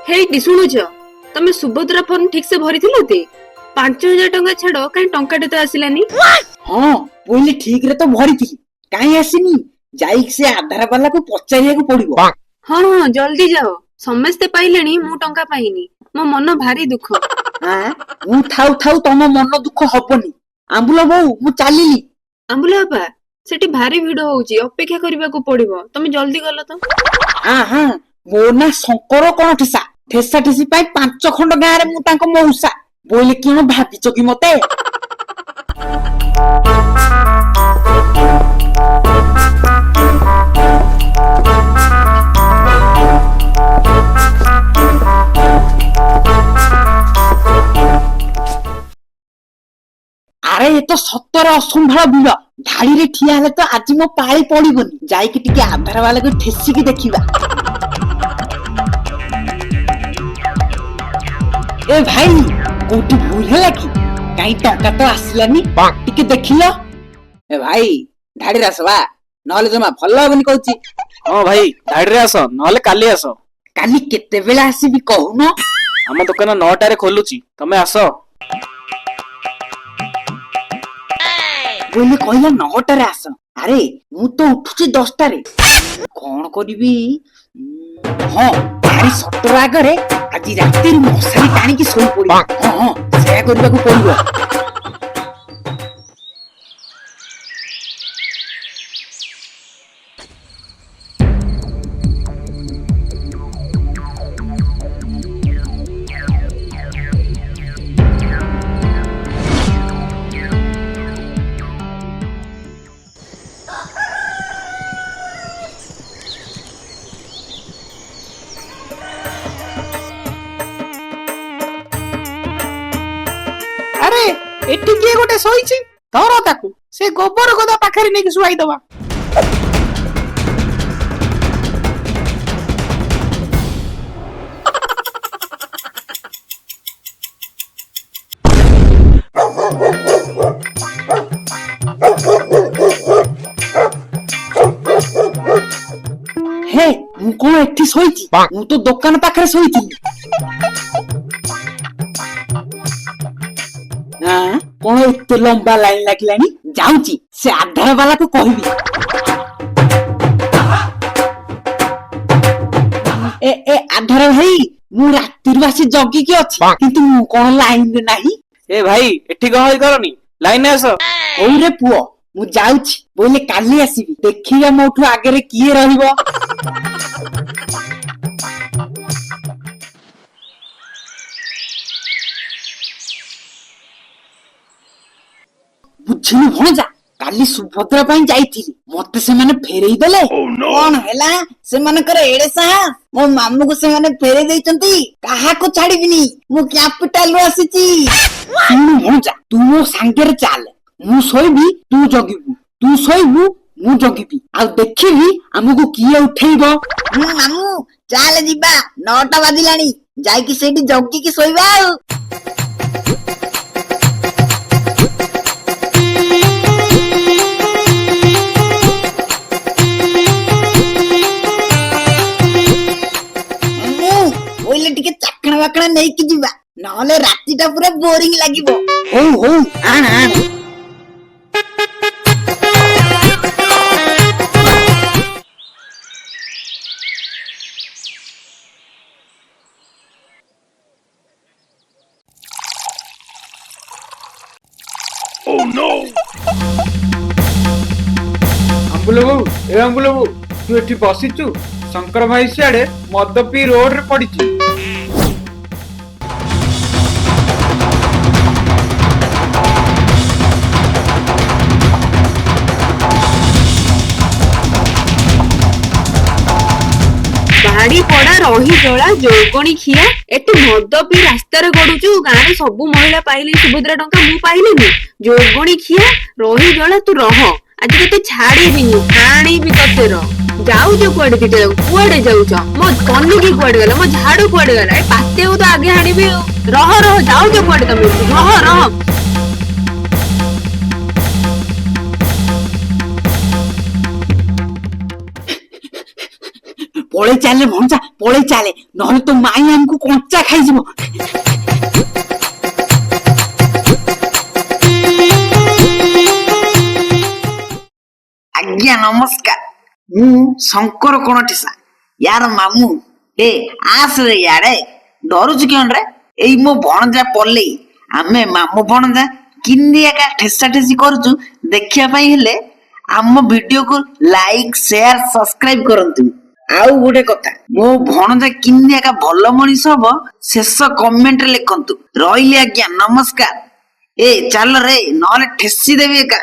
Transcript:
ହେଇଟି ଶୁଣୁଛ, ତମେ ସୁଭଦ୍ରା ଫର୍ମ ଠିକ ସେ ଭରିଥିଲ ତେ? 5,000 ଟଙ୍କା ଛାଡ କାଇଁ ଟଙ୍କାଟେ ତ ଆସିଲାନି? ହଁ ପଇଲେ ଠିକ ରେ ତ ଭରିଥିଲି, କାଇଁ ଆସିନି? ଯାଇକି ସେ ଆଧାର ବାଲାକୁ ପଚାରିବାକୁ ପଡିବ। ହଁ ହଁ ଜଲ୍ଦି ଯାଅ, ସମସ୍ତେ ପାଇଲେଣି, ମୁଁ ଟଙ୍କା ପାଇନି। ମୋ ମନ ଭାରି ଦୁଃଖ। ମୁଁ ଥାଉ ଥାଉ ତମ ମନ ଦୁଃଖ ହବନି। ଆମ୍ବୁଲ ବୋଉ ମୁଁ ଚାଲିଲି। ଆମ୍ବୁଲା ବାପା, ସେଠି ଭାରି ଭିଡ ହଉଛି, ଅପେକ୍ଷା କରିବାକୁ ପଡିବ, ତମେ ଜଲ୍ଦି ଗଲ ତ। ମୋ ନା ଶଙ୍କର କଣ ଠେସା। ଠେସା ଠେସି ପାଇଁ 5 ଖଣ୍ଡ ଗାଁରେ ମୁଁ ତାଙ୍କ ମଉସା। ବୋଇଲେ କିଣ ଭାବିଛ କି ମତେ? ଆରେ ଏ ତ ସତରେ ଅସମ୍ଭାଳ ଭିଡ। ଧାଡିରେ ଠିଆ ହେଲେ ତ ଆଜି ମୋ ପାଳି ପଡିବନି। ଯାଇକି ଟିକେ ଆଧାର ବାଲାକୁ ଠେସିକି ଦେଖିବା। ଏ ଭାଇ, କୋଉଠି ଭୁଲ ହେଲା କି? କାଇଁ ଟଙ୍କା ତ ଆସିଲାନି, ଟିକେ ଦେଖିଲ। ଏ ଭାଇ, ଧାଡିରେ ଆସ ବା, ନହେଲେ ଜମା ଭଲ ହବନି କହୁଛି। ହଁ ଭାଇ, ଧାଡିରେ ଆସ, ନହେଲେ କାଲି ଆସ। କାଲି କେତେବେଳେ ଆସିବି କହୁନ? ଆମ ଦୋକାନ 9ଟାରେ ଖୋଲୁଛି, ତମେ ଆସ। ବୋଇଲେ କହିଲା 9ଟାରେ ଆସ। ଆରେ ମୁଁ ତ ଉଠୁଛି 10ଟାରେ। କଣ କରିବି? ହଁ, ଭାରି ସଟର ଆଗରେ ଆଜି ରାତିରୁ ମଶାରୀ ଟାଣିକି ଶୋଇ ପଡିବି। ହଁ ସେୟା କରିବାକୁ ପଡିବ। ଆରେ ଏଠି କିଏ ଗୋଟେ ଶୋଇଛି, ଧର ତାକୁ। ସେ ଗୋବର ଗଦା ପାଖରେ ନେଇକି ଶୁଆଇଦବା। ହେ, ମୁଁ କଣ ଏଠି ଶୋଇଛି? ମୁଁ ତ ଦୋକାନ ପାଖରେ ଶୋଇଥିଲି। କଣ ଏତେ ଲମ୍ବା ଲାଇନ ଲାଗିଲାଣି? ଯାଉଛି ସେ ଆଧାର ବାଲାକୁ କହିବି। ଏ ଆଧାର ଭାଇ, ମୁଁ ରାତିରୁ ଆସି ଜଗିକି ଅଛି, କିନ୍ତୁ ମୁଁ କଣ ଲାଇନରେ ନାହିଁ? ଏ ଭାଇ, ଏଠି ଗହଳି କରନି, ଲାଇନରେ ଆସ। ହଉରେ ପୁଅ, ମୁଁ ଯାଉଛି। ବୋଇଲେ କାଲି ଆସିବି, ଦେଖିବା ମୋଠୁ ଆଗରେ କିଏ ରହିବ। ବୁଝିଲୁ ଭଣଜା, କାଲି ସୁଭଦ୍ରା ପାଇଁ ଯାଇଥିଲି, ମତେ ସେମାନେ ଫେରେଇ ଦେଲେ। କଣ ହେଲା? ସେମାନଙ୍କର ଏଡେ ସାହସ, ମୋ ମାମୁକୁ ସେମାନେ ଫେରେଇ ଦେଇଛନ୍ତି। କାହାକୁ ଛାଡିବିନି, ମୁଁ କ୍ୟାପିଟାଲରୁ ଆସିଛି। ଶୁଣୁ ଭଣଜା, ତୁ ମୋ ସାଙ୍ଗରେ ଚାଲେ। ମୁଁ ଶୋଇବି, ତୁ ଜଗିବୁ। ତୁ ଶୋଇବୁ, ମୁଁ ଜଗିବି। ଆଉ ଦେଖିବି ଆମକୁ କିଏ ଉଠେଇବ। ମାମୁଁ ଚାଲେ ଯିବା, 9ଟା ବାଜିଲାଣି। ଯାଇକି ସେଇଠି ଜଗିକି ଶୋଇବା ଆଉ। ଟିକେ ଚାକଣା ବାକଣା ନେଇକି ଯିବା, ନହେଲେ ରାତିଟା ପୁରା ବୋରିଂ ଲାଗିବ। ହଉ ଆଣ ଆଣ। ଆମ୍ବୁଲ ବୋଉ, ଏ ଆମ୍ବୁଲ ବୋଉ, ତୁ ଏଠି ବସିଛୁ? ଶଙ୍କର ଭାଇ ସିଆଡେ ମଦ ପିଇ ରୋଡରେ ପଡିଛି। ବାଡି ପଡା ରହି ଜଳା ଯୌବଣୀ ଖିଆ, ଏଠି ମଦ ପିଇ ରାସ୍ତାରେ ଗଡୁଛୁ, ଗାଁରେ ସବୁ ମହିଳା ପାଇଲେ ସୁଭଦ୍ରା ଟଙ୍କା, ମୁଁ ପାଇଲିନି। ଯୌବଣୀ ଖିଆ, ରହି ଜଳା, ତୁ ରହ, ଆଜି ତତେ ଛାଡିବିନି, ଆଣିବି ତତେ। ଯାଉଛ କୁଆଡେ ଦିଟା ଯାଉ? କୁଆଡେ ଯାଉଛ? ମୋ କନିକି କୁଆଡେ ଗଲା? ମୋ ଝାଡୁ କୁଆଡେ ଗଲା? ଏ ପାତେକୁ ତ ଆଗେ ଆଣିବି ଆଉ। ରହ ଯାଉଛ କୁଆଡେ ତମେ? ରହ। ପଳେଇ ଚାଲେ ଭଣଜା ପଳେଇ ଚାଲେ, ନହେଲେ ତୋ ମାଇଁ ଆମକୁ କଞ୍ଚା ଖାଇଯିବ। ଆଜ୍ଞା ନମସ୍କାର, ମୁଁ ଶଙ୍କର କଣଠିସା, ୟାର ମାମୁଁ। ଆସରେ ୟାଡେ, ଡରୁଛୁ କଣ ରେ? ଏଇ ମୋ ଭଣଜା ପଲେଇ, ଆମେ ମାମୁଁ ଭଣଜା କିନ୍ତି ଏକା ଠେସା ଠେସି କରୁଛୁ ଦେଖିବା ପାଇଁ ହେଲେ ଆମ ଭିଡିଓକୁ ଲାଇକ୍ ସେୟାର ସବସ୍କ୍ରାଇବ କରନ୍ତୁ। ଆଉ ଗୋଟେ କଥା, ମୋ ଭଣଜା କିନ୍ତି ଏକା ଭଲ ମଣିଷ ହବ ଶେଷ କମେଣ୍ଟରେ ଲେଖନ୍ତୁ। ରହିଲି ଆଜ୍ଞା ନମସ୍କାର। ଚାଲ ରେ, ନହେଲେ ଠେସି ଦେବି ଏକା।